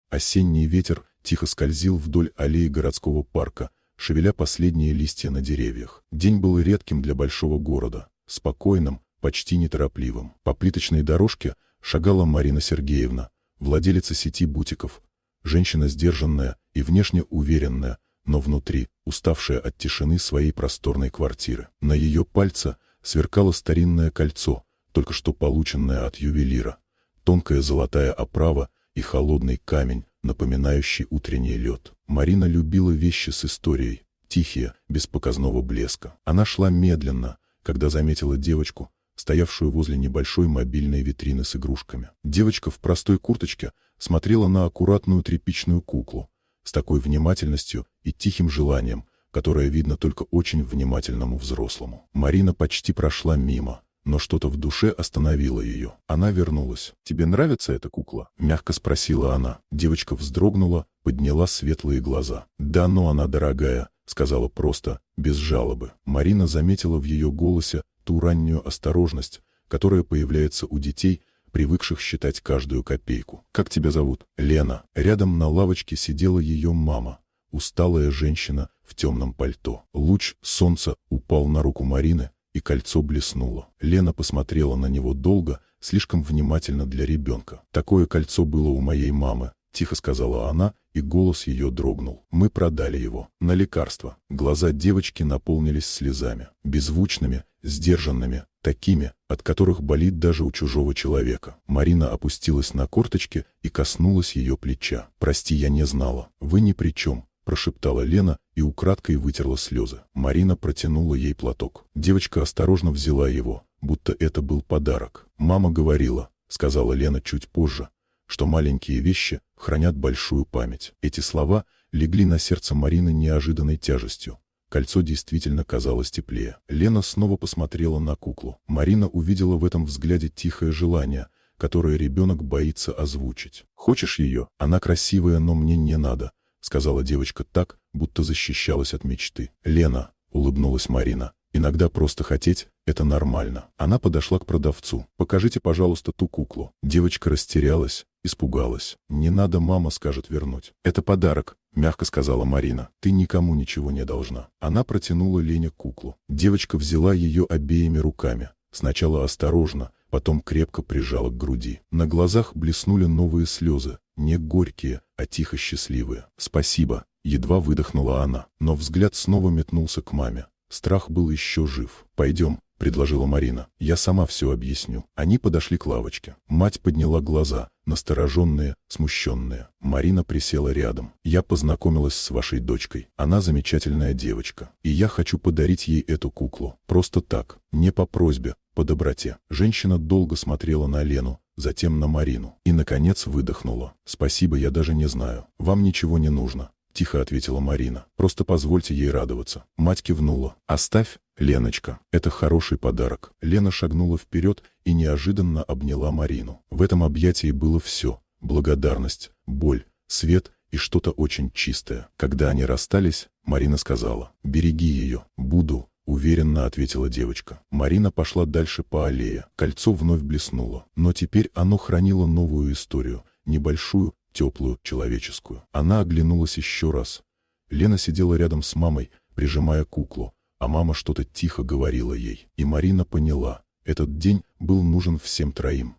Осенний ветер тихо скользил вдоль аллеи городского парка, шевеля последние листья на деревьях. День был редким для большого города, спокойным, почти неторопливым. По плиточной дорожке шагала Марина Сергеевна, владелица сети бутиков. Женщина сдержанная и внешне уверенная, но внутри уставшая от тишины своей просторной квартиры. На ее пальце сверкало старинное кольцо, только что полученное от ювелира. Тонкая золотая оправа и холодный камень, напоминающий утренний лед. Марина любила вещи с историей, тихие, без показного блеска. Она шла медленно, когда заметила девочку, стоявшую возле небольшой мобильной витрины с игрушками. Девочка в простой курточке смотрела на аккуратную тряпичную куклу, с такой внимательностью и тихим желанием, которое видно только очень внимательному взрослому. Марина почти прошла мимо, но что-то в душе остановило ее. Она вернулась. «Тебе нравится эта кукла?» — мягко спросила она. Девочка вздрогнула, подняла светлые глаза. «Да, но она дорогая», — сказала просто, без жалобы. Марина заметила в ее голосе ту раннюю осторожность, которая появляется у детей, привыкших считать каждую копейку. «Как тебя зовут?» «Лена». Рядом на лавочке сидела ее мама, усталая женщина в темном пальто. Луч солнца упал на руку Марины, и кольцо блеснуло. Лена посмотрела на него долго, слишком внимательно для ребенка. «Такое кольцо было у моей мамы», — тихо сказала она, и голос ее дрогнул. «Мы продали его. На лекарство». Глаза девочки наполнились слезами. Беззвучными, сдержанными, такими, от которых болит даже у чужого человека. Марина опустилась на корточки и коснулась ее плеча. «Прости, я не знала. Вы ни при чем», — прошептала Лена и украдкой вытерла слезы. Марина протянула ей платок. Девочка осторожно взяла его, будто это был подарок. «Мама говорила», — сказала Лена чуть позже, что маленькие вещи хранят большую память. Эти слова легли на сердце Марины неожиданной тяжестью. Кольцо действительно казалось теплее. Лена снова посмотрела на куклу. Марина увидела в этом взгляде тихое желание, которое ребенок боится озвучить. «Хочешь ее? Она красивая, но мне не надо», — сказала девочка так, будто защищалась от мечты. «Лена», — улыбнулась Марина, — «иногда просто хотеть — это нормально». Она подошла к продавцу. «Покажите, пожалуйста, ту куклу». Девочка растерялась, испугалась. «Не надо, мама скажет вернуть». «Это подарок», — мягко сказала Марина. «Ты никому ничего не должна». Она протянула Лене куклу. Девочка взяла ее обеими руками. Сначала осторожно, потом крепко прижала к груди. На глазах блеснули новые слезы, не горькие, а тихо счастливые. «Спасибо», — едва выдохнула она. Но взгляд снова метнулся к маме. Страх был еще жив. «Пойдем», — предложила Марина. «Я сама все объясню». Они подошли к лавочке. Мать подняла глаза, настороженные, смущенные. Марина присела рядом. «Я познакомилась с вашей дочкой. Она замечательная девочка. И я хочу подарить ей эту куклу. Просто так, не по просьбе, по доброте». Женщина долго смотрела на Лену, затем на Марину. И, наконец, выдохнула. «Спасибо, я даже не знаю. Вам ничего не нужно», — тихо ответила Марина. «Просто позвольте ей радоваться». Мать кивнула. «Оставь, Леночка, это хороший подарок». Лена шагнула вперед и неожиданно обняла Марину. В этом объятии было все: благодарность, боль, свет и что-то очень чистое. Когда они расстались, Марина сказала: «Береги ее». «Буду», — уверенно ответила девочка. Марина пошла дальше по аллее. Кольцо вновь блеснуло, но теперь оно хранило новую историю, небольшую, теплую, человеческую. Она оглянулась еще раз. Лена сидела рядом с мамой, прижимая куклу, а мама что-то тихо говорила ей. И Марина поняла: этот день был нужен всем троим.